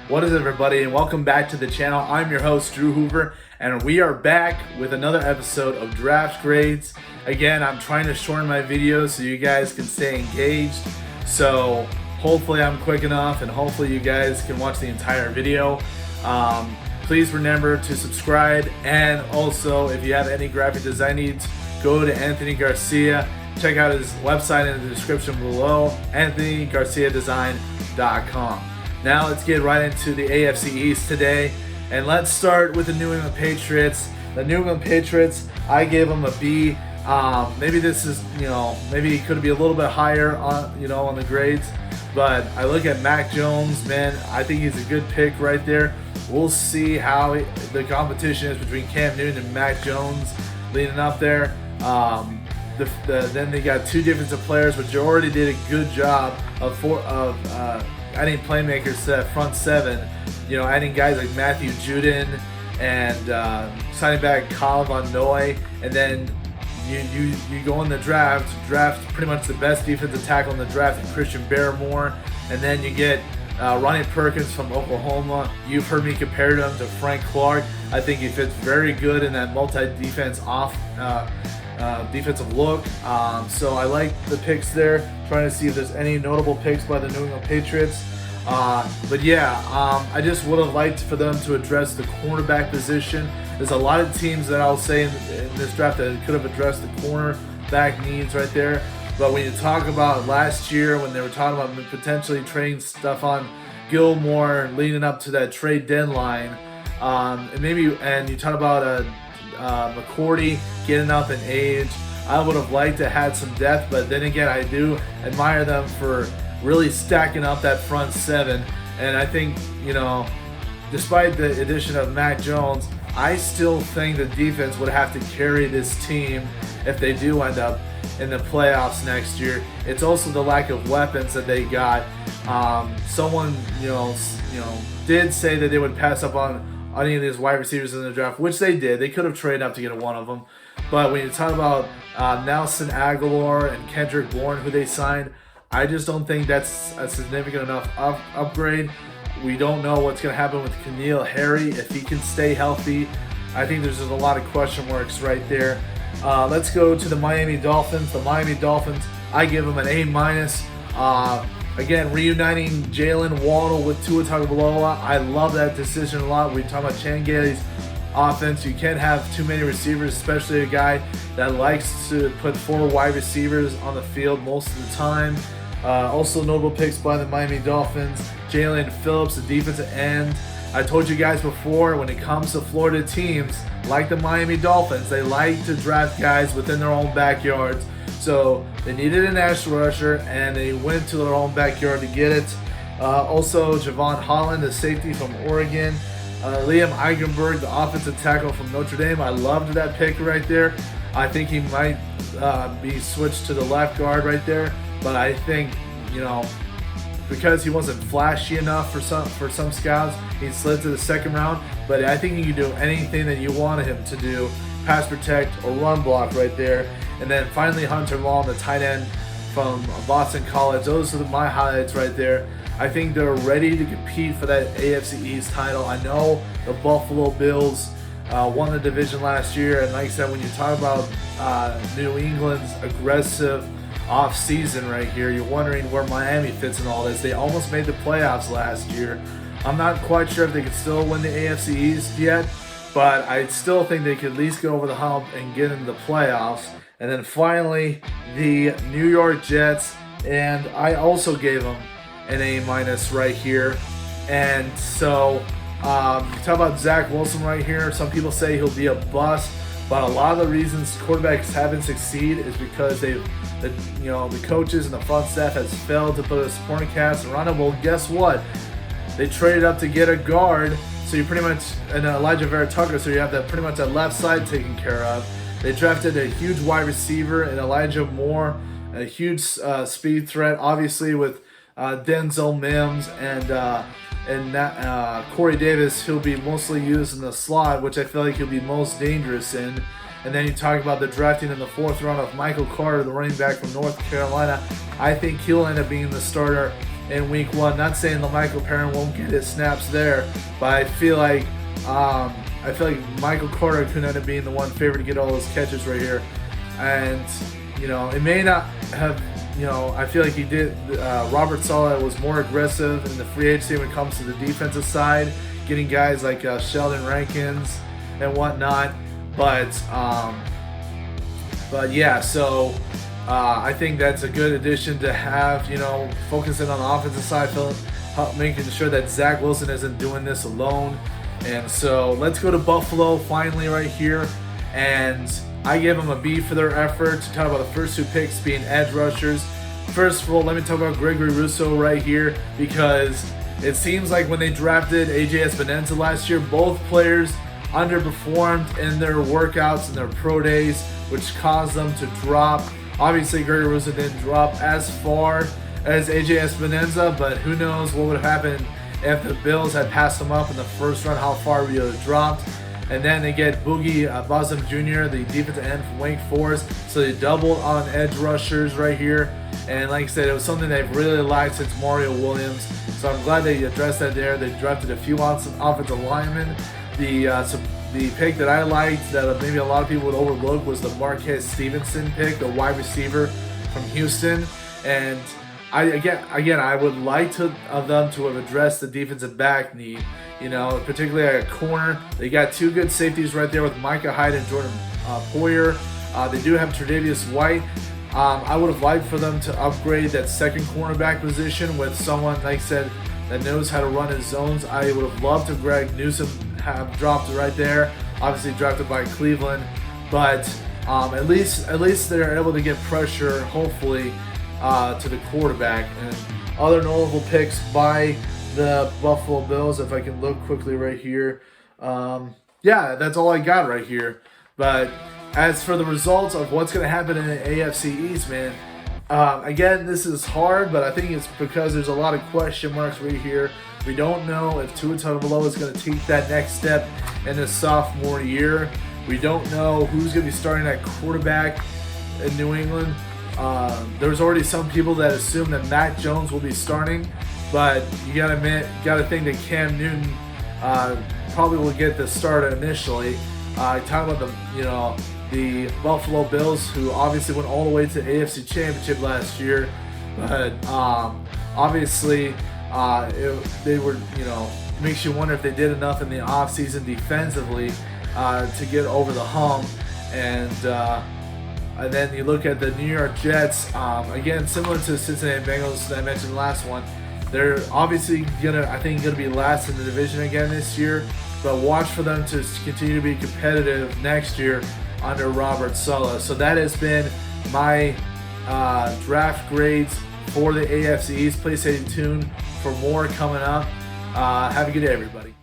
What is it, everybody, and welcome back to the channel. I'm your host, Drew Hoover, and we are back with another episode of Draft Grades. Again, I'm trying to shorten my videos so you guys can stay engaged. So hopefully I'm quick enough, and hopefully you guys can watch the entire video. Please remember to subscribe, and also if you have any graphic design needs, go to Anthony Garcia. Check out his website in the description below, anthonygarciadesign.com. Now let's get right into the AFC East today, and let's start with the New England Patriots. The New England Patriots, I gave them a B. Maybe this is, maybe it could be a little bit higher on, on the grades, but I look at Mac Jones, man, I think he's a good pick right there. We'll see how the competition is between Cam Newton and Mac Jones leading up there. Then they got two defensive players, which already did a good job of adding playmakers to that front seven. Adding guys like Matthew Judon and signing back Kyle Van Noy, and then you go in the draft pretty much the best defensive tackle in the draft, Christian Barmore, and then you get Ronnie Perkins from Oklahoma. You've heard me compare him to Frank Clark. I think he fits very good in that multi-defense defensive look. So I like the picks there. Trying to see if there's any notable picks by the New England Patriots. But yeah, I just would have liked for them to address the cornerback position. There's a lot of teams that I'll say in this draft that could have addressed the cornerback needs right there. But when you talk about last year, when they were talking about potentially trading stuff on Gilmore leading up to that trade deadline, and you talk about McCourty getting up in age, I would have liked to have some depth. But then again, I do admire them for really stacking up that front seven. And I think, despite the addition of Mac Jones, I still think the defense would have to carry this team if they do end up in the playoffs next year. It's also the lack of weapons that they got. Someone, did say that they would pass up on any of these wide receivers in the draft, which they did. They could have traded up to get one of them. But when you talk about Nelson Aguilar and Kendrick Bourne, who they signed, I just don't think that's a significant enough upgrade. We don't know what's going to happen with N'Keal Harry, if he can stay healthy. I think there's just a lot of question marks right there. Let's go to the Miami Dolphins. The Miami Dolphins, I give them an A-. Again, reuniting Jalen Waddle with Tua Tagovailoa. I love that decision a lot. We talk about Changaly's offense. You can't have too many receivers, especially a guy that likes to put 4 wide receivers on the field most of the time. Also notable picks by the Miami Dolphins. Jalen Phillips, the defensive end. I told you guys before, when it comes to Florida teams like the Miami Dolphins, they like to draft guys within their own backyards. So they needed an edge rusher, and they went to their own backyard to get it. Also, Javon Holland, the safety from Oregon. Liam Eigenberg, the offensive tackle from Notre Dame. I loved that pick right there. I think he might be switched to the left guard right there. But I think, because he wasn't flashy enough for some scouts, he slid to the second round. But I think he can do anything that you wanted him to do, pass protect or run block right there. And then finally Hunter Long, the tight end from Boston College. Those are my highlights right there. I think they're ready to compete for that AFC East title. I know the Buffalo Bills won the division last year, and like I said, when you talk about New England's aggressive off-season right here, you're wondering where Miami fits in all this. They almost made the playoffs last year. I'm not quite sure if they could still win the AFC East yet, but I still think they could at least go over the hump and get into the playoffs. And then finally, the New York Jets, and I also gave them an A- right here. And so, talk about Zach Wilson right here. Some people say he'll be a bust, but a lot of the reasons quarterbacks haven't succeeded is because the coaches and the front staff has failed to put a supporting cast around him. Well, guess what? They traded up to get a guard, so you pretty much, and Elijah Vera-Tucker, so you have that pretty much that left side taken care of. They drafted a huge wide receiver in Elijah Moore, a huge speed threat, obviously with Denzel Mims and Corey Davis, who'll be mostly used in the slot, which I feel like he'll be most dangerous in. And then you talk about the drafting in the 4th round of Michael Carter, the running back from North Carolina. I think he'll end up being the starter in week 1. Not saying Michael Perrin won't get his snaps there, but I feel like Michael Carter could end up being the one favorite to get all those catches right here. And, it may not have, I feel like he did. Robert Saleh was more aggressive in the free agency when it comes to the defensive side, getting guys like Sheldon Rankins and whatnot. But yeah, so I think that's a good addition to have, focusing on the offensive side, making sure that Zach Wilson isn't doing this alone. And so let's go to Buffalo finally right here. And I give them a B for their effort. To talk about the first 2 picks being edge rushers. First of all, let me talk about Gregory Rousseau right here, because it seems like when they drafted AJ Espinoza last year, both players underperformed in their workouts and their pro days, which caused them to drop. Obviously, Gregory Rousseau didn't drop as far as AJ Espinoza, but who knows what would have happened if the Bills had passed him up in the first round, how far we would have dropped. And then they get Boogie Bosum Jr., the defensive end from Wake Forest. So they doubled on edge rushers right here. And like I said, it was something they've really liked since Mario Williams. So I'm glad they addressed that there. They drafted a few offensive linemen. The pick that I liked that maybe a lot of people would overlook was the Marquez Stevenson pick, the wide receiver from Houston. And I would like them to have addressed the defensive back need, particularly at a corner. They got 2 good safeties right there with Micah Hyde and Jordan Poyer. They do have Tre'Davious White. I would have liked for them to upgrade that second cornerback position with someone, like I said, that knows how to run his zones. I would have loved to Greg Newsome have dropped right there. Obviously drafted by Cleveland, but at least they're able to get pressure, hopefully, to the quarterback. And other notable picks by the Buffalo Bills, if I can look quickly right here. Yeah, that's all I got right here. But as for the results of what's going to happen in the AFC East, man, again, this is hard, but I think it's because there's a lot of question marks right here. We don't know if Tua Tagovailoa is going to take that next step in his sophomore year. We don't know who's going to be starting at quarterback in New England. There's already some people that assume that Mac Jones will be starting, but you gotta think that Cam Newton probably will get the start initially. Talking about the Buffalo Bills, who obviously went all the way to the AFC Championship last year, but obviously they were, makes you wonder if they did enough in the offseason defensively to get over the hump. And then you look at the New York Jets, again, similar to the Cincinnati Bengals that I mentioned in the last one. They're obviously gonna be last in the division again this year, but watch for them to continue to be competitive next year under Robert Saleh. So that has been my draft grades for the AFC East. Please stay tuned for more coming up. Have a good day, everybody.